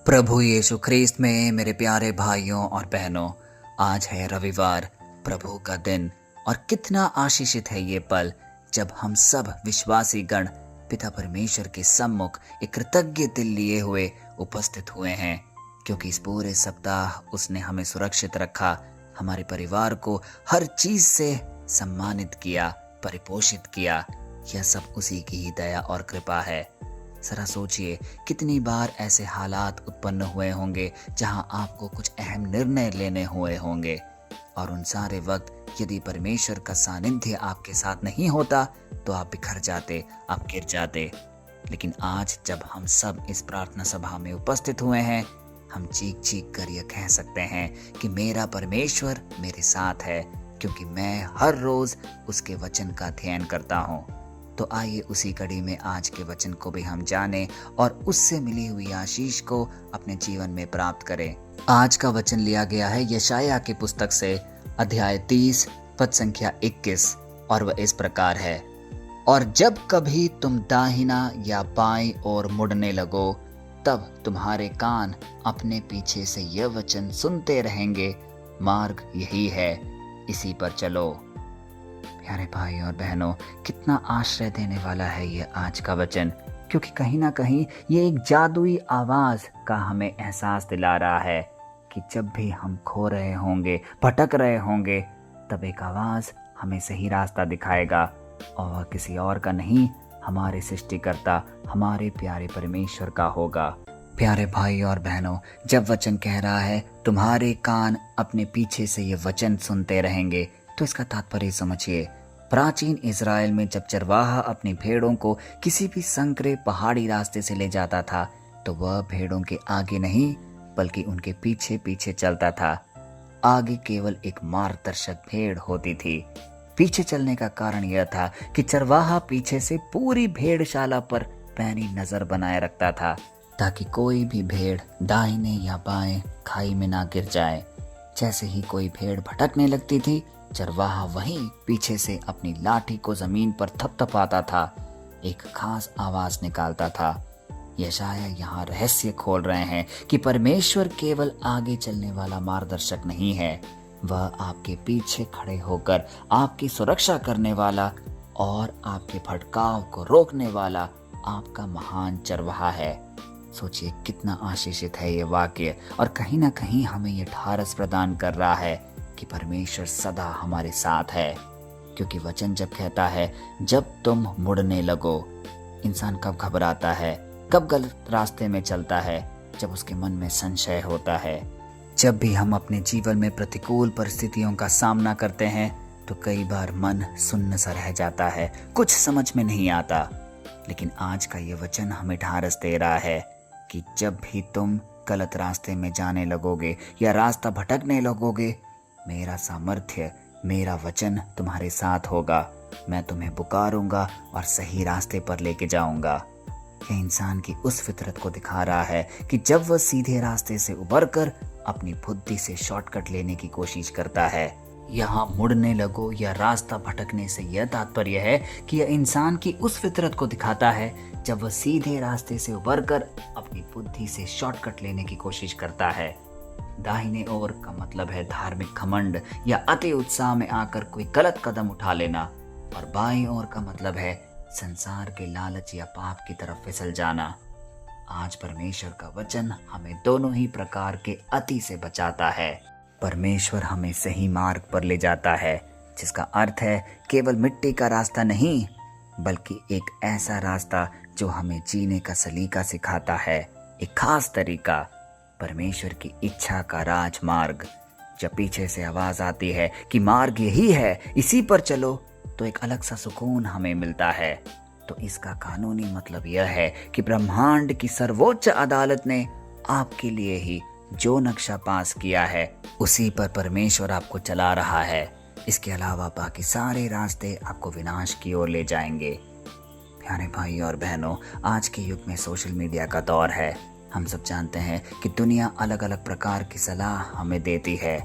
प्रभु यीशु ख्रीस्त में मेरे प्यारे भाइयों और बहनों, आज है रविवार, प्रभु का दिन। और कितना आशीषित है ये पल जब हम सब विश्वासी गण पिता परमेश्वर के सम्मुख एक कृतज्ञ दिल लिए हुए उपस्थित हुए हैं, क्योंकि इस पूरे सप्ताह उसने हमें सुरक्षित रखा, हमारे परिवार को हर चीज से सम्मानित किया, परिपोषित किया। यह सब उसी की ही दया और कृपा है। जरा सोचिए, कितनी बार ऐसे हालात उत्पन्न हुए होंगे जहां आपको कुछ अहम निर्णय लेने हुए होंगे, और उन सारे वक्त यदि परमेश्वर का सानिध्य आपके साथ नहीं होता तो आप बिखर जाते, आप गिर जाते। लेकिन आज जब हम सब इस प्रार्थना सभा में उपस्थित हुए हैं, हम चीख चीख कर यह कह सकते हैं कि मेरा परमेश्वर मेरे साथ है, क्योंकि मैं हर रोज उसके वचन का अध्ययन करता हूँ। तो आइए उसी कड़ी में आज के वचन को भी हम जानें और उससे मिली हुई आशीष को अपने जीवन में प्राप्त करें। आज का वचन लिया गया है यशायाह की पुस्तक से, अध्याय 30 पद संख्या 21, और वह इस प्रकार है। और जब कभी तुम दाहिना या बाईं ओर मुड़ने लगो, तब तुम्हारे कान अपने पीछे से यह वचन सुनते रहेंगे, मार्ग यही है, इसी पर चलो। प्यारे भाई और बहनों, कितना आश्रय देने वाला है ये आज का वचन, क्योंकि कहीं ना कहीं ये एक जादुई आवाज का हमें एहसास दिला रहा है कि जब भी हम खो रहे होंगे, भटक रहे होंगे, तब एक आवाज हमें सही रास्ता दिखाएगा, और वह किसी और का नहीं, हमारे सृष्टिकर्ता, हमारे प्यारे परमेश्वर का होगा। प्यारे भाई और बहनों, जब वचन कह रहा है तुम्हारे कान अपने पीछे से ये वचन सुनते रहेंगे, तो इसका तात्पर्य समझिए। प्राचीन इज़राइल में जब चरवाहा अपनी भेड़ों को किसी भी संकरे पहाड़ी रास्ते से ले जाता था, तो वह भेड़ों के आगे नहीं बल्कि उनके पीछे पीछे चलता था। आगे केवल एक मार्गदर्शक भेड़ होती थी। पीछे चलने का कारण यह था कि चरवाहा पीछे से पूरी भेड़शाला पर पैनी नजर बनाए रखता था, ताकि कोई भी भेड़ दाहिने या बाएं खाई में ना गिर जाए। जैसे ही कोई भेड़ भटकने लगती थी, चरवाहा वहीं पीछे से अपनी लाठी को जमीन पर थपथपाता था, एक खास आवाज निकालता था। यशायाह यहाँ रहस्य खोल रहे हैं कि परमेश्वर केवल आगे चलने वाला मार्गदर्शक नहीं है, वह आपके पीछे खड़े होकर आपकी सुरक्षा करने वाला और आपके भटकाव को रोकने वाला आपका महान चरवाहा है। सोचिए कितना आशीषित है ये वाक्य, और कहीं ना कहीं हमें ये ढारस प्रदान कर रहा है कि परमेश्वर सदा हमारे साथ है। क्योंकि वचन जब कहता है जब तुम मुड़ने लगो, इंसान कब घबराता है, कब गलत रास्ते में चलता है? जब उसके मन में संशय होता है। जब भी हम अपने जीवन में प्रतिकूल परिस्थितियों का सामना करते हैं, तो कई बार मन सुन्न सा रह जाता है, कुछ समझ में नहीं आता। लेकिन आज का ये वचन हमें ढारस दे रहा है कि जब भी तुम गलत रास्ते में जाने लगोगे या रास्ता भटकने लगोगे, मेरा सामर्थ्य, मेरा वचन तुम्हारे साथ होगा। मैं तुम्हें पुकारूंगा और सही रास्ते पर लेके जाऊंगा। यह इंसान की उस फितरत को दिखा रहा है कि जब वह सीधे रास्ते से उबरकर अपनी बुद्धि से शॉर्टकट लेने की कोशिश करता है। यहाँ मुड़ने लगो या रास्ता भटकने से यह तात्पर्य है कि यह इंसान की उस फितरत को दिखाता है जब वह सीधे रास्ते से उबरकर अपनी बुद्धि से शॉर्टकट लेने की कोशिश करता है। दाहिने ओर का मतलब है धार्मिक घमंड या अति उत्साह में आकर कोई गलत कदम उठा लेना, और बाईं ओर का मतलब है संसार के लालच या पाप की तरफ फिसल जाना। आज परमेश्वर का वचन हमें दोनों ही प्रकार के अति से बचाता है। परमेश्वर हमें सही मार्ग पर ले जाता है, जिसका अर्थ है केवल मिट्टी का रास्ता नहीं, बल्कि एक ऐसा रास्ता जो हमें जीने का सलीका सिखाता है, एक खास तरीका, परमेश्वर की इच्छा का राजमार्ग। जब पीछे से आवाज आती है कि मार्ग यही है, इसी पर चलो, तो एक अलग सा सुकून हमें मिलता है। तो इसका कानूनी मतलब यह है कि ब्रह्मांड की सर्वोच्च अदालत ने आपके लिए ही जो नक्शा पास किया है, उसी पर परमेश्वर आपको चला रहा है। इसके अलावा बाकी सारे रास्ते आपको विनाश की ओर ले जाएंगे। प्यारे भाई और बहनों, आज के युग में सोशल मीडिया का दौर है। हम सब जानते हैं कि दुनिया अलग अलग प्रकार की सलाह हमें देती है।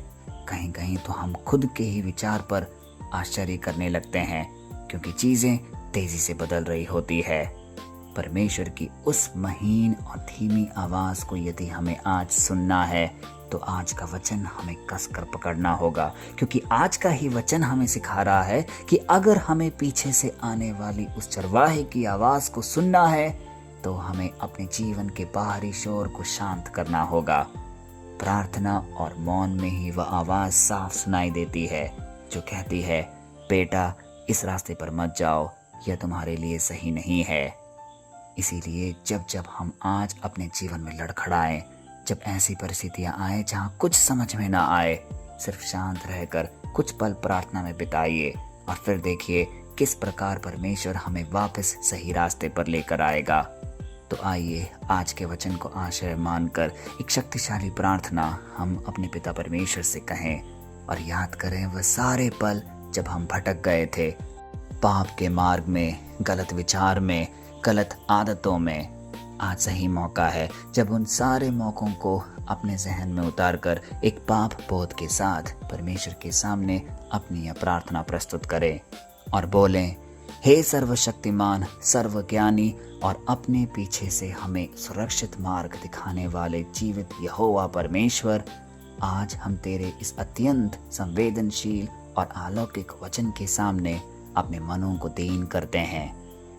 कहीं कहीं तो हम खुद के ही विचार पर आश्चर्य करने लगते हैं, क्योंकि चीज़ें तेजी से बदल रही होती है। परमेश्वर की उस महीन और धीमी आवाज को यदि हमें आज सुनना है तो आज का वचन हमें कसकर पकड़ना होगा, क्योंकि आज का ही वचन हमें सिखा रहा है कि अगर हमें पीछे से आने वाली उस चरवाहे की आवाज को सुनना है तो हमें अपने जीवन के बाहरी शोर को शांत करना होगा। प्रार्थना और मौन में ही वह आवाज साफ सुनाई देती है जो कहती है, बेटा इस रास्ते पर मत जाओ, यह तुम्हारे लिए सही नहीं है। इसीलिए जब जब हम आज अपने जीवन में लड़खड़ाएं, जब ऐसी परिस्थितियां आए जहां कुछ समझ में ना आए, सिर्फ शांत रहकर कुछ पल प्रार्थना में बिताइए और फिर देखिए किस प्रकार परमेश्वर हमें वापस सही रास्ते पर लेकर आएगा। तो आइए आज के वचन को आश्रय मानकर एक शक्तिशाली प्रार्थना हम अपने पिता परमेश्वर से कहें और याद करें वह सारे पल जब हम भटक गए थे, पाप के मार्ग में, गलत विचार में, गलत आदतों में। आज सही मौका है जब उन सारे मौकों को अपने जहन में उतारकर एक पाप बोध के साथ परमेश्वर के सामने अपनी यह प्रार्थना प्रस्तुत करें और बोलें, हे सर्वशक्तिमान, सर्वज्ञानी और अपने पीछे से हमें सुरक्षित मार्ग दिखाने वाले जीवित यहोवा परमेश्वर, आज हम तेरे इस अत्यंत संवेदनशील और अलौकिक वचन के सामने अपने मनों को दीन करते हैं।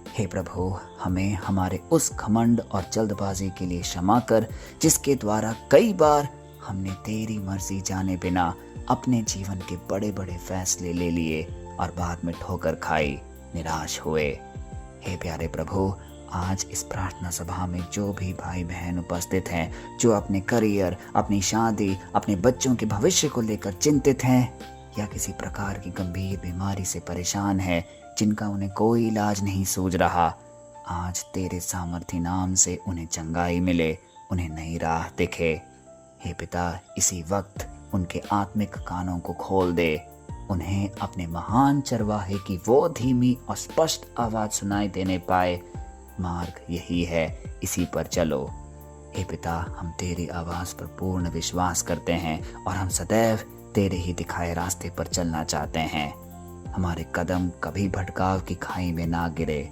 हे प्रभु, हमें हमारे उस घमंड और जल्दबाजी के लिए क्षमा कर जिसके द्वारा कई बार हमने तेरी मर्जी जाने बिना अपने जीवन के बड़े बड़े फैसले ले लिए और बाद में ठोकर खाई, निराश हुए। हे प्यारे प्रभु, आज इस प्रार्थना सभा में जो भी भाई बहन उपस्थित हैं, जो अपने करियर, अपनी शादी, अपने बच्चों के भविष्य को लेकर चिंतित हैं या किसी प्रकार की गंभीर बीमारी से परेशान है जिनका उन्हें कोई इलाज नहीं सूझ रहा, आज तेरे सामर्थी नाम से उन्हें चंगाई मिले, उन्हें नई राह दिखे। हे पिता, इसी वक्त उनके आत्मिक कानों को खोल दे, उन्हें अपने महान चरवाहे की वो धीमी और स्पष्ट आवाज सुनाई देने पाए, मार्ग यही है, इसी पर चलो। हे पिता, हम तेरी आवाज पर पूर्ण विश्वास करते हैं और हम सदैव तेरे ही दिखाए रास्ते पर चलना चाहते हैं। हमारे कदम कभी भटकाव की खाई में ना गिरे।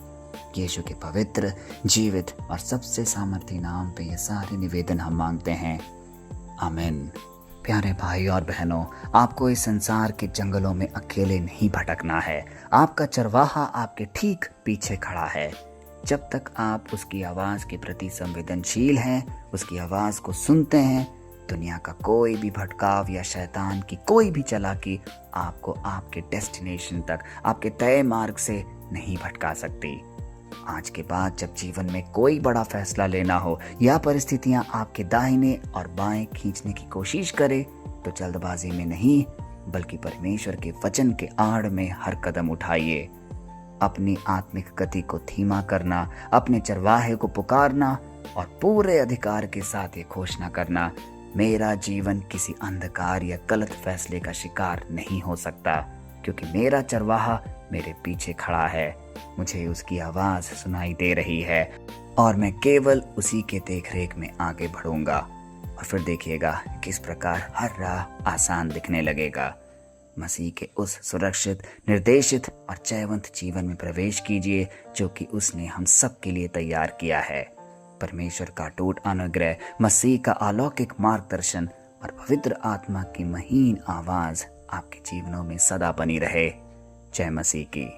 यीशु के पवित्र, जीवित और सबसे सामर्थी नाम पे ये सारे निवेदन हम मांगते हैं, आमीन। प्यारे भाई और बहनों, आपको इस संसार के जंगलों में अकेले नहीं भटकना है। आपका चरवाहा आपके ठीक पीछे खड़ा है। जब तक आप उसकी आवाज के प्रति संवेदनशील हैं, उसकी आवाज को सुनते हैं, दुनिया का कोई भी भटकाव या शैतान की कोई भी चालाकी आपको आपके डेस्टिनेशन तक, आपके तय मार्ग से नहीं भटका सकती। आज के बाद जब जीवन में कोई बड़ा फैसला लेना हो या परिस्थितियां आपके दाहिने और बाएं खींचने की कोशिश करे तो जल्दबाजी में नहीं बल्कि परमेश्वर के वचन के आड़ में हर कदम उठाइए। अपनी आत्मिक गति को धीमा करना, अपने चरवाहे को पुकारना और पूरे अधिकार के साथ ये घोषणा करना, मेरा जीवन किसी अंधकार या गलत फैसले का शिकार नहीं हो सकता, क्योंकि मेरा चरवाहा मेरे पीछे खड़ा है, मुझे उसकी आवाज सुनाई दे रही है और मैं केवल उसी के देखरेख में आगे बढ़ूंगा। और फिर देखिएगा किस प्रकार हर राह आसान दिखने लगेगा। मसीह के उस सुरक्षित, निर्देशित और जयवंत जीवन में प्रवेश कीजिए जो कि उसने हम सब के लिए तैयार किया है। परमेश्वर का अटूट अनुग्रह, मसीह का अलौकिक मार्गदर्शन और पवित्र आत्मा की महीन आवाज आपके जीवनों में सदा बनी रहे। जय मसीह की।